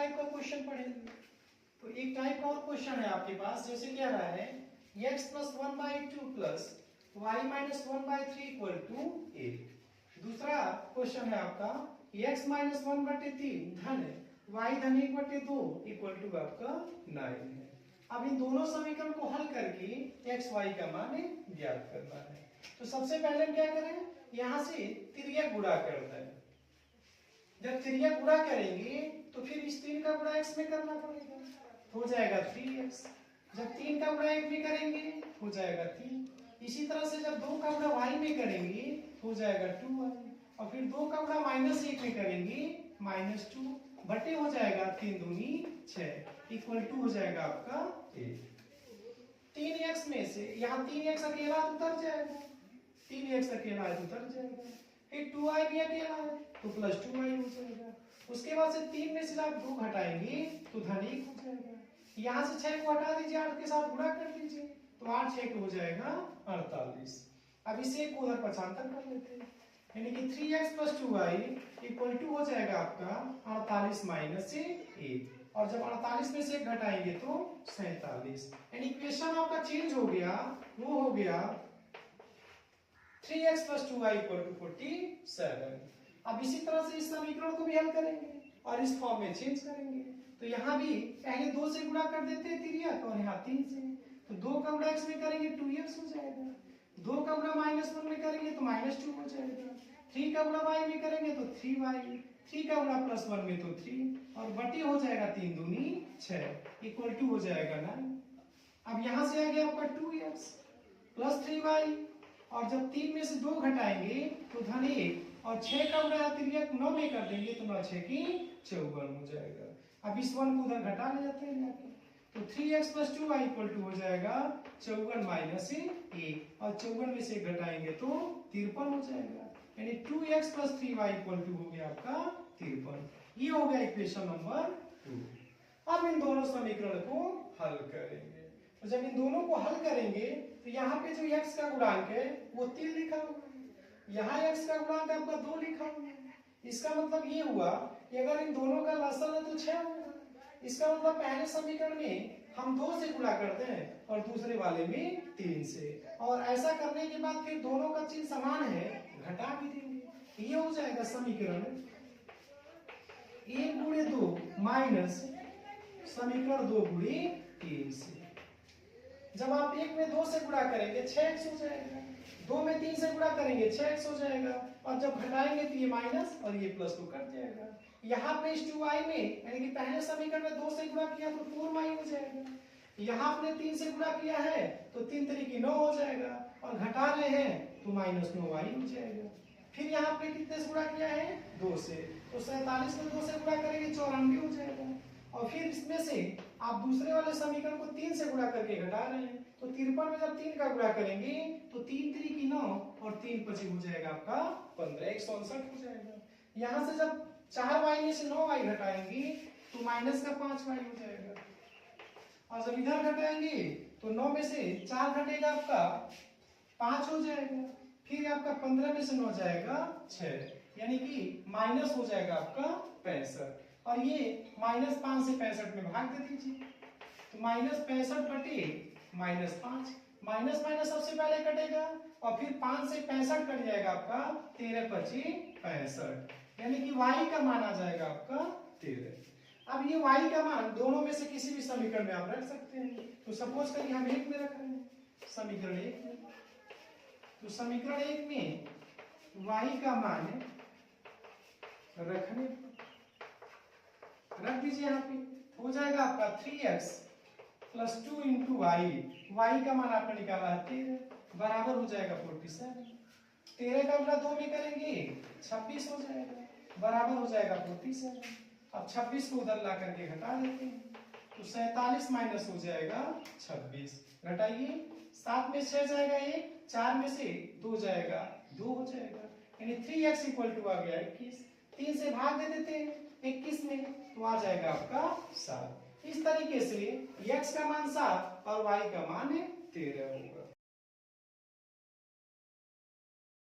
Type का question पढ़ेंगे। तो एक टाइप का और क्वेश्चन है आपके पास, जैसे क्या रहा है x + 1/2 + y - 1/3 = 8। दूसरा क्वेश्चन है आपका x - 1/3 धन y धन 1/2 = आपका 9 है। अब इन दोनों समीकरण को हल करके x y का मान ज्ञात करना है। तो सबसे पहले हम क्या करें, यहां से तिर्यक गुणा करते हैं। जब तिर्यक गुणा करेंगे तो फिर इस 3 का गुणा x में करना पड़ेगा, हो जाएगा 3x। जब 3 का गुणा 1 में करेंगे हो जाएगा 3। इसी तरह से जब 2 का गुणा y में करेंगे हो जाएगा 2y, और फिर 2 का गुणा -1 में करेंगे -2 बटे हो जाएगा 3 दूनी 6 = हो जाएगा आपका 1। 3x में से यहाँ 3x अकेला उतर जाएगा, 3x अकेला उतर जाएगा, फिर 2y भी अकेला है तो +2y हो जाएगा। उसके बाद से 3 में से आप 2 घटाएंगे तो धन 1 हो जाएगा। यहाँ से 6 को हटा दीजिए, 8 के साथ गुणा कर दीजिए तो 8 6 हो जाएगा 48। अब इसे को उधर पक्षांतर कर लेते हैं, यानी कि 3x + 2y = हो जाएगा आपका 48 - 1, और जब 48 में से 1 घटाएंगे तो 47, यानी इक्वेशन आपका चेंज हो गया, वो हो गया 3x + 2y = 47। अब इसी तरह से इस समीकरण को भी हल करेंगे और इस फॉर्म में चेंज करेंगे। तो यहाँ भी पहले 2 से गुणा कर देते हैं तिर्यक, और यहाँ 3 से। तो 2 का गुणा x में करेंगे 2x हो जाएगा, 2 का गुणा -1 में करेंगे तो -2 हो जाएगा, 3 का गुणा y में करेंगे तो 3y, 3 का गुणा +1 में तो 3, और बटी हो जाएगा 3 दूनी 6 = हो जाएगा 9। अब यहाँ से आ गया आपका 2x + 3y, और जब 3 में से 2 घटाएंगे तो धन 1, और 6 का गुणा तिर्यक 9 में कर देंगे तो 9 6 की 54 हो जाएगा। अब इस 1 को उधर घटा ले जाते हैं जाके, तो 3x + 2y = हो जाएगा 54 - 1, और 54 में से घटाएंगे तो 53 हो जाएगा, यानी 2x + 3y = हो गया आपका 53। ये हो गया इक्वेशन नंबर 2। अब इन दोनों समीकरण को हल करेंगे। तो जब इन दोनों को हल करेंगे तो यहाँ पे जो x का गुणांक है वो 3 लिखा हुआ है, यहाँ x का गुणांक आपका 2 लिखा हुआ है। इसका मतलब ये हुआ कि अगर इन दोनों का लसाअ है तो 6 होगा। इसका मतलब पहले समीकरण में हम 2 से गुणा करते हैं और दूसरे वाले में 3 से, और ऐसा करने के बाद फिर दोनों का चिन्ह समान है घटा भी देंगे। ये हो जाएगा समीकरण 1 × 2 माइनस समीकरण 2 × 3 से। जब आप 1 में 2 से गुणा करेंगे 6x हो जाएगा, 2 में 3 से गुणा करेंगे 6x हो जाएगा, और जब घटाएंगे तो ये माइनस और ये प्लस तो कट जाएगा। यहाँ पे इस 2y में, यानी कि पहले समीकरण में 2 से गुणा किया तो 4y हो जाएगा, यहाँ आपने 3 से गुणा किया है तो 3 3 9 हो जाएगा, और घटा रहे हैं तो -9y हो जाएगा। फिर यहाँ पे कितने से गुणा किया है 2 से, तो 47 में 2 से गुणा करेंगे 94 हो जाएगा, और फिर इसमें से आप दूसरे वाले समीकरण को 3 से गुणा करके घटा रहे हैं, तो 53 में जब 3 का गुणा करेंगे तो 3 3 9 और 3 5 हो जाएगा आपका 15, 159 हो जाएगा। यहाँ से जब 4y में से 9y घटाएंगे तो -5y हो जाएगा, और जब इधर घटाएंगे तो 9 में से 4 घटेगा आपका 5 हो जाएगा, फिर आपका 15 में से 9 जाएगा 6, यानी कि माइनस हो जाएगा आपका 65, और ये -5 से 65 में भाग दे दीजिए, तो -65 बटे -5, माइनस माइनस सबसे पहले कटेगा, और फिर 5 से 65 कट जाएगा आपका 13 25 65, यानी कि y का मान आ जाएगा आपका 13। अब ये y का मान दोनों में से किसी भी समीकरण में आप रख सकते हैं। तो सपोज करिए हम 1 में रख रहे हैं, समीकरण 1 में, तो समीकरण 1 में y का मान रखने रख दीजिए, यहाँ पे हो जाएगा आपका 3x + 2 × y का मान आपने निकाला है 13 बराबर हो जाएगा 47। 13 का गुणा 2 में करेंगे 26 हो जाएगा, बराबर हो जाएगा 47। अब 26 को उधर ला करके घटा देते हैं, तो 47 माइनस हो जाएगा 26, घटाइए 7 में 6 जाएगा 1, 4 में से 2 जाएगा 2 हो जाएगा, यानी 3x = आ गया 21। 3 से भाग दे देते हैं 21 में, तो आ जाएगा आपका 7। इस तरीके से x का मान 7 और y का मान 13 होगा।